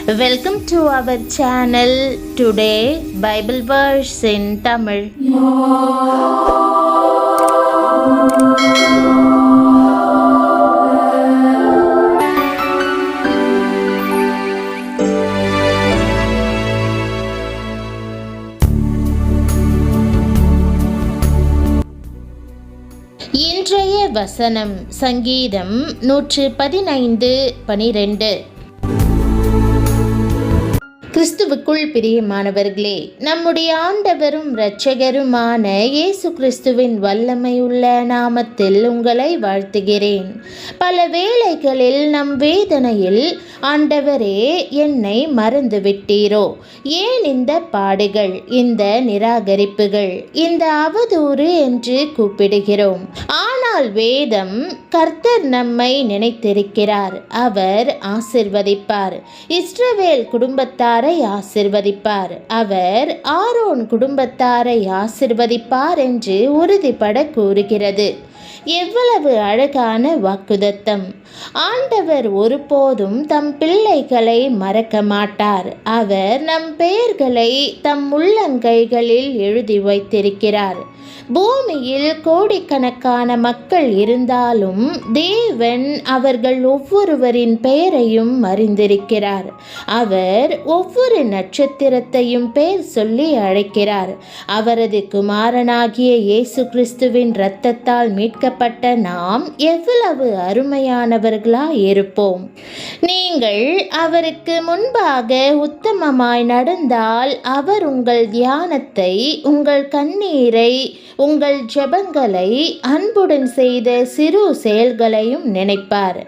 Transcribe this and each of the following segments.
Welcome to our channel. Today Bible verse in Tamil. இன்றைய வசனம் சங்கீதம் 115:12. கிறிஸ்துவுக்குள் பிரியமானவர்களே, நம்முடைய ஆண்டவரும் இரட்சகருமான இயேசு கிறிஸ்துவின் வல்லமையுள்ள நாமத்தில் உங்களை வாழ்த்துகிறேன். பல வேளைகளில் நம் வேதனையில், ஆண்டவரே என்னை மறந்துவிட்டீரோ, ஏன் இந்த பாடுகள், இந்த நிராகரிப்புகள், இந்த அவதூறு என்று கூப்பிடுகிறோம். ஆனால் வேதம், கர்த்தர் நம்மை நினைத்திருக்கிறார், அவர் ஆசிர்வதிப்பார். இஸ்ரவேல் குடும்பத்தாரை ஆசிர்வதிப்பார், அவர் ஆரோன் குடும்பத்தாரை ஆசிர்வதிப்பார் என்று உறுதிபட கூறுகிறது. எவ்வளவு அழகான வாக்குதத்தம்! ஆண்டவர் ஒருபோதும் தம் பிள்ளைகளை மறக்க மாட்டார். அவர் நம் பெயர்களை தம் உள்ளங்கைகளில் எழுதி வைத்திருக்கிறார். பூமியில் கோடிக்கணக்கான மக்கள் இருந்தாலும் தேவன் அவர்கள் ஒவ்வொருவரின் பெயரையும் அறிந்திருக்கிறார். அவர் ஒவ்வொரு நட்சத்திரத்தையும் பெயர் சொல்லி அழைக்கிறார். அவரது குமாரனாகிய இயேசு கிறிஸ்துவின் இரத்தத்தால் மீட்கப்பட்ட நாம் எவ்வளவு அருமையானவர்களாய் இருப்போம்! நீங்கள் அவருக்கு முன்பாக உத்தமமாய் நடந்தால் அவர் உங்கள் தியானத்தை, உங்கள் கண்ணீரை, உங்கள் ஜெபங்களை, அன்புடன் செய்த சிறு செயல்களையும் நினைப்பார்.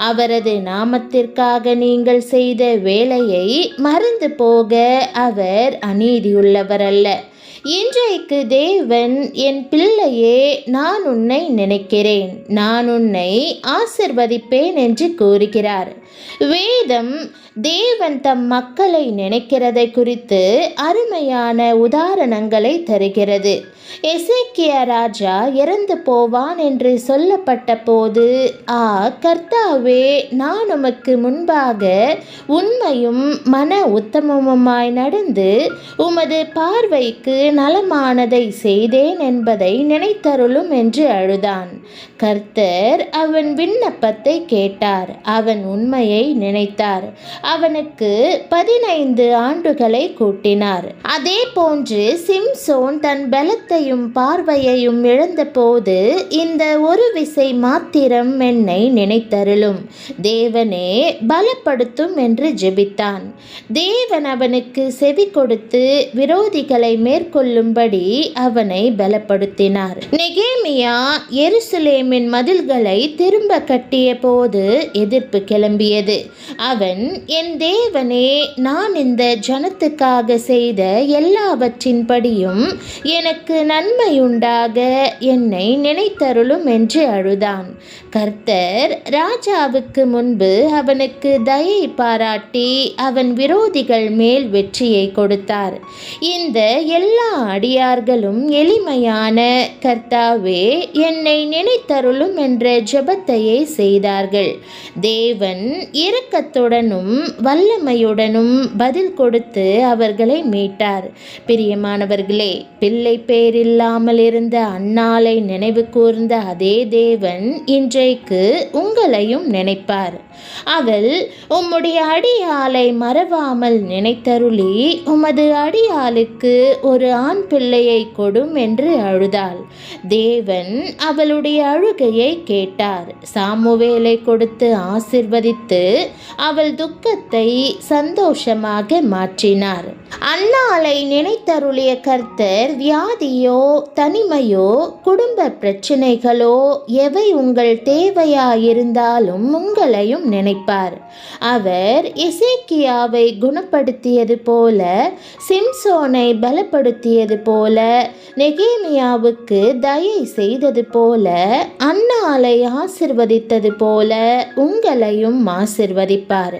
அவரது நாமத்திற்காக நீங்கள் செய்த வேலையை மறந்து போக அவர் அநீதியுள்ளவர் அல்ல. இன்றைக்கு தேவன், என் பிள்ளையே, நான் உன்னை நினைக்கிறேன், நான் உன்னை ஆசிர்வதிப்பேன் என்று கூறுகிறார். வேதம் தேவன் தம் மக்களை நினைக்கிறதை குறித்து அருமையான உதாரணங்களை தருகிறது. எசேக்கியா ராஜா இறந்து போவான் என்று சொல்லப்பட்ட போது, கர்த்தாவே, நான் உமக்கு முன்பாக உண்மையும் மன உத்தமமுமாய் நடந்து உமது பார்வைக்கு நலமானதை செய்தேன் என்பதை நினைத்தருளும் என்று அழுதான். கர்த்தர் அவன் விண்ணப்பத்தை கேட்டார். அவன் உண்மையை நினைத்தார். அவனுக்கு 15 ஆண்டுகளை கூட்டினார். அதே போன்று சிம்சோன் தன் பலத்தையும் பார்வையையும் இழந்தபோது, இந்த ஒரு விசை மாத்திரம் என்னை நினைத்தருளும் தேவனே, பலப்படுத்தும் என்று ஜெபித்தான். தேவன் அவனுக்கு செவி கொடுத்து விரோதிகளை மேற்கொள்ளும்படி அவனை பலப்படுத்தினார். நெகேமியா எருசலேமின் மதில்களை திரும்ப கட்டிய போது எதிர்ப்பு கிளம்பியது. அவன், என் தேவனே, நான் இந்த ஜனத்துக்காக செய்த எல்லாவற்றின்படியும் எனக்கு நன்மையுண்டாக என்னை நினைத்தருளும் என்று அழுதான். கர்த்தர் ராஜாவுக்கு முன்பு அவனுக்கு தயை பாராட்டி அவன் விரோதிகள் மேல் வெற்றியை கொடுத்தார். இந்த எல்லா அடியார்களும் எளிமையான கர்த்தாவே என்னை நினைத்தருளும் என்ற ஜெபத்தையே செய்தார்கள். தேவன் இரக்கத்துடனும் வல்லமையுடனும் பதில் கொடுத்து அவர்களை மீட்டார். பிரியமானவர்களே, பிள்ளை பேரில்லாமல் இருந்த அன்னாளை நினைவு கூர்ந்த அதே தேவன் இன்றைக்கு உங்களையும் நினைப்பார். அவள் உம்முடைய அடியாளை மறவாமல் நினைத்தருளி உமது அடியாளுக்கு ஒரு ஆண் பிள்ளையை கொடும் என்று அழுதாள். தேவன் அவளுடைய அழுகையை கேட்டார். சாமுவேலை கொடுத்து ஆசிர்வதித்து அவள் துக்கத்தை சந்தோஷமாக மாற்றினார். அன்னாளை நினைத்தருளிய கர்த்தர் வியாதியோ, தனிமையோ, குடும்ப பிரச்சனைகளோ எவை உங்கள் தேவையாயிருந்தாலும் உங்களையும் நினைப்பார். அவர் எசேக்கியாவை குணப்படுத்தியது போல, சிம்சோனை பலப்படுத்தியது போல, நெகேமியாவுக்கு தயை செய்தது போல, அன்னாளை ஆசிர்வதித்தது போல உங்களையும் ஆசிர்வதிப்பார்.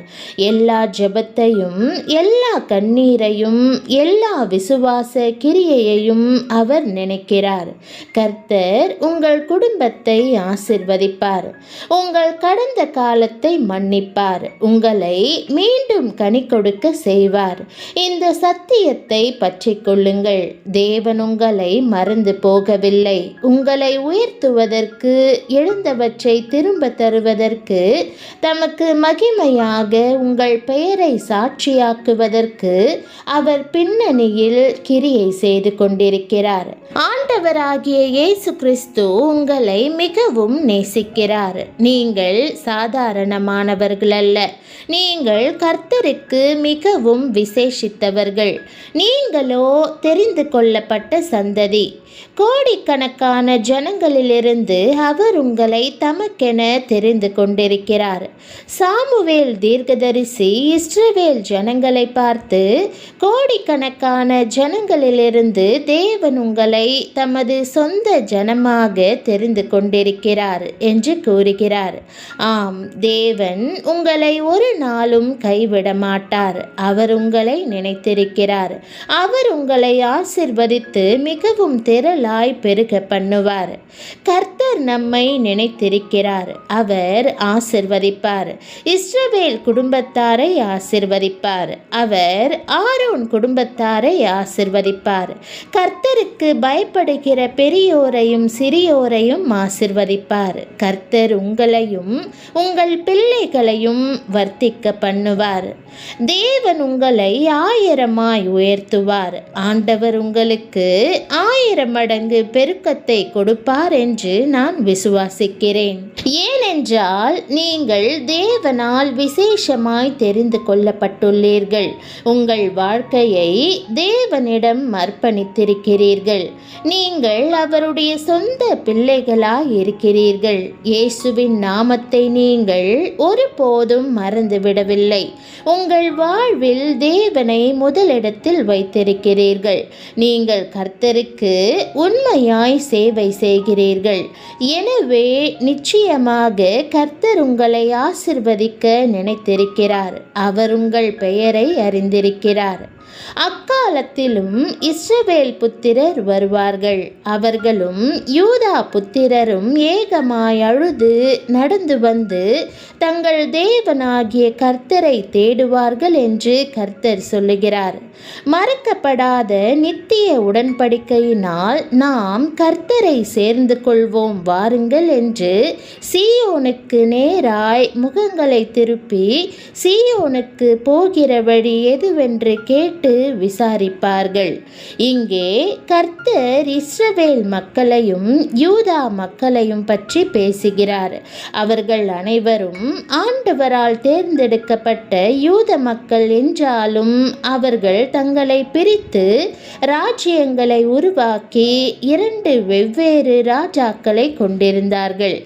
எல்லா ஜெபத்தையும், எல்லா கண்ணீரையும், எல்லா விசுவாச கிரியையையும் அவர் நினைக்கிறார். கர்த்தர் உங்கள் குடும்பத்தை ஆசிர்வதிப்பார். உங்கள் கடந்த காலத்தை மன்னிப்பார். உங்களை மீண்டும் கனி கொடுக்க செய்வார். இந்த சத்தியத்தை பற்றிக் கொள்ளுங்கள். தேவன் உங்களை மறந்து போகவில்லை. உங்களை உயர்த்துவதற்கு, எழுந்தவற்றை திரும்ப தருவதற்கு, தமக்கு மகிமையாக உங்கள் பெயரை சாட்சியாக்குவதற்கு அவர் பின்னணியில் கிரியை செய்து கொண்டிருக்கிறார். ஆண்டவராகிய இயேசு கிறிஸ்து உங்களை மிகவும் நேசிக்கிறார். நீங்கள் சாதாரணமானவர்கள் அல்ல. நீங்கள் கர்த்தருக்கு மிகவும் விசேஷித்தவர்கள். நீங்களோ தெரிந்து கொள்ளப்பட்ட சந்ததி. கோடிக்கணக்கான ஜனங்களிலிருந்து அவர் உங்களை தமக்கென தெரிந்து கொண்டிருக்கிறார். சாமுவேல் தீர்க்கதரிசி இஸ்ரவேல் ஜனங்களை பார்த்து, கோடிக்கணக்கான ஜனங்களிலிருந்து தேவன் உங்களை தமது சொந்த ஜனமாக தெரிந்து கொண்டிருக்கிறார் என்று கூறுகிறார். ஆம், தேவன் உங்களை ஒரு நாளும் கைவிட மாட்டார். அவர் உங்களை நினைத்திருக்கிறார். அவர் உங்களை ஆசிர்வதித்து மிகவும் திரளாய் பெருக பண்ணுவார். கர்த்தர் நம்மை நினைத்திருக்கிறார். அவர் ஆசிர்வதிப்பார். இஸ்ரவேல் குடும்பத்தாரை ஆசிர்வதிப்பார். அவர் ஆரோன் குடும்பத்தாரை ஆசிர்வதிப்பார். கர்த்தருக்கு பயப்படுகிற பெரியோரையும் சிறியோரையும் ஆசிர்வதிப்பார். கர்த்தர் உங்களையும் உங்கள் பிள்ளைகளையும் வர்த்திக்க பண்ணுவார். தேவன் உங்களை 1000 உயர்த்துவார். ஆண்டவர் உங்களுக்கு 1000 மடங்கு பெருக்கத்தை கொடுப்பார் என்று நான் விசுவாசிக்கிறேன். ஏனென்றால் நீங்கள் தேவனால் விசேஷமாய் தெரிந்து கொள்ளப்பட்டுள்ளீர்கள். உங்கள் வாழ்க்கையை தேவனிடம் அர்ப்பணித்திருக்கிறீர்கள். நீங்கள் அவருடைய சொந்த பிள்ளைகளாய் இருக்கிறீர்கள். இயேசுவின் நாமத்தை நீங்கள் ஒருபோதும் மறந்துவிடவில்லை. உங்கள் வாழ்வில் தேவனை முதலிடத்தில் வைத்திருக்கிறீர்கள். நீங்கள் கர்த்தருக்கு உண்மையாய் சேவை செய்கிறீர்கள். எனவே நிச்சயமாக கர்த்தர் உங்களை ஆசிர்வதிக்க நினைத்திருக்கிறார். அவர் உங்கள் பெயரை அறிந்திருக்கிறார். அக்காலத்திலும் இஸ்ரவேல் புத்திரர் வருவார்கள். அவர்களும் யூதா புத்திரரும் ஏகமாய் அழுது நடந்து வந்து தங்கள் தேவனாகிய கர்த்தரை தேடுவார்கள் என்று கர்த்தர் சொல்லுகிறார். மறக்கப்படாத நித்திய உடன்படிக்கையினால் நாம் கர்த்தரை சேர்ந்து கொள்வோம் வாருங்கள் என்று சீயோனுக்கு நேராய் முகங்களை திருப்பி சீயோனுக்கு போகிற வழி எதுவென்று கேட்டு விசாரிப்பார்கள். இங்கே கர்த்தர் இஸ்ரவேல் மக்களையும் யூதா மக்களையும் பற்றி பேசுகிறார். அவர்கள் அனைவரும் ஆண்டவரால் தேர்ந்தெடுக்கப்பட்ட யூத மக்கள் என்றாலும் அவர்கள் தங்களை பிரித்து ராஜ்யங்களை உருவாக்கி 2 வெவ்வேறு ராஜாக்களை கொண்டிருந்தார்கள்.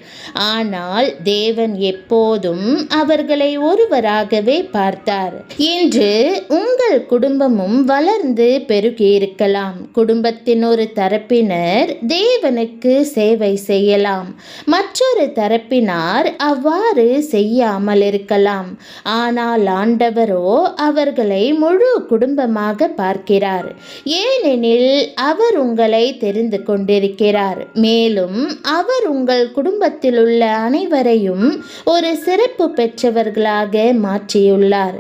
ஆனால் தேவன் எப்போதும் அவர்களை ஒருவராகவே பார்த்தார். இன்று உங்கள் குடும்பமும் வளர்ந்து பெருகியிருக்கலாம். குடும்பத்தின் ஒரு தரப்பினர் தேவனுக்கு சேவை செய்யலாம். மற்றொரு தரப்பினர் அவ்வாறு செய்யாமல் இருக்கலாம். ஆனால் ஆண்டவரோ அவர்களை முழு குடும்பமாக பார்க்கிறார். ஏனெனில் அவர் உங்களை தெரிந்து கொண்டிருக்கிறார். மேலும் அவர் உங்கள் குடும்பத்தில் உள்ள அனைவரையும் ஒரு சிறப்பு பெற்றவர்களாக மாற்றியுள்ளார்.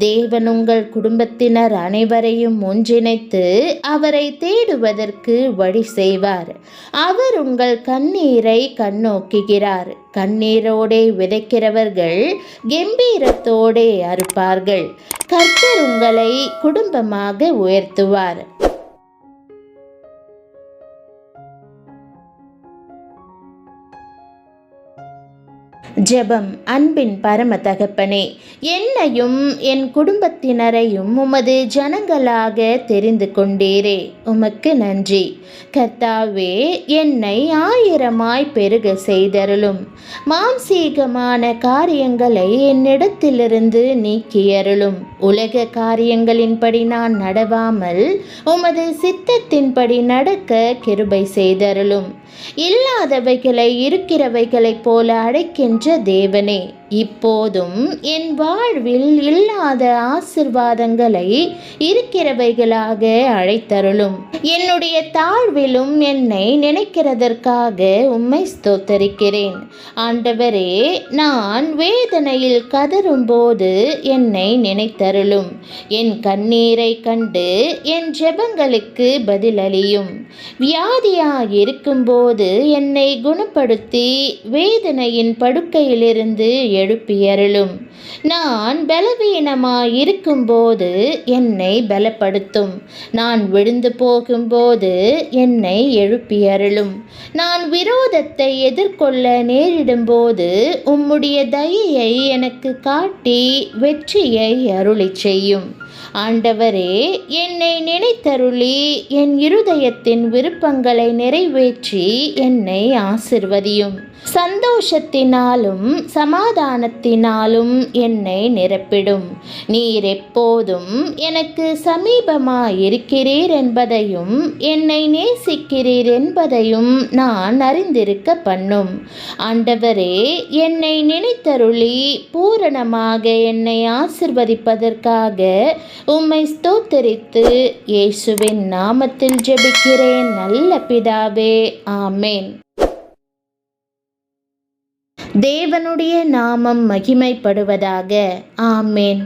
தேவன் உங்கள் குடும்பத்தினர் அனைவரையும் ஒன்றிணைத்து அவரை தேடுவதற்கு வழி செய்வார். அவர் உங்கள் கண்ணீரை கண்ணோக்குகிறார். கண்ணீரோடே விதைக்கிறவர்கள் கெம்பீரத்தோடே அறுப்பார்கள். கர்த்தர் உங்களை குடும்பமாக உயர்த்துவார். ஜெபம். அன்பின் பரம தகப்பனே, என்னையும் என் குடும்பத்தினரையும் உமது ஜனங்களாக தெரிந்து கொண்டீரே, உமக்கு நன்றி. கர்த்தாவே, என்னை 1000 பெருக செய்தருளும். மாம்சீகமான காரியங்களை என்னிடத்திலிருந்து நீக்கியருளும். உலக காரியங்களின்படி நான் நடவாமல் உமது சித்தத்தின்படி நடக்க கிருபை செய்தருளும். இல்லாதவைகளை இருக்கிறவைகளைப் போல அழைக்கின்ற தேவனே, இப்போதும் என் வாழ்வில் இல்லாத ஆசிர்வாதங்களை இருக்கிறவைகளாக அழைத்தருளும். என்னுடைய தாழ்விலும் என்னை நினைக்கிறதற்காக உம்மை ஸ்தோத்தரிக்கிறேன். ஆண்டவரே, நான் வேதனையில் கதறும்போது என்னை நினைத்தருளும். என் கண்ணீரை கண்டு என் ஜெபங்களுக்கு பதிலளியும். வியாதியாயிருக்கும்போது என்னை குணப்படுத்தி வேதனையின் படுக்கையிலிருந்து எழுப்பியருளும். நான் பலவீனமாயிருக்கும்போது என்னை பலப்படுத்தும். நான் விழுந்து போகும்போது என்னை எழுப்பியருளும். நான் விரோதத்தை எதிர்கொள்ள நேரிடும்போது உம்முடைய தயையை எனக்கு காட்டி வெற்றியை அருளிச் செய்யும். ஆண்டவரே, என்னை நினைத்தருளி என் இருதயத்தின் விருப்பங்களை நிறைவேற்றி என்னை ஆசிர்வதியும். சந்தோஷத்தினாலும் சமாதானத்தினாலும் என்னை நிரப்பிடும். நீர் எப்போதும் எனக்கு சமீபமாயிருக்கிறீர் என்பதையும் என்னை நேசிக்கிறீர் என்பதையும் நான் அறிந்திருக்க பண்ணும். ஆண்டவரே, என்னை நினைத்தருளி பூரணமாக என்னை ஆசிர்வதிப்பதற்காக உம்மை ஸ்தோத்தரித்து இயேசுவின் நாமத்தில் ஜெபிக்கிறேன் நல்ல பிதாவே, ஆமேன். தேவனுடைய நாமம் மகிமைப்படுவதாக. ஆமேன்.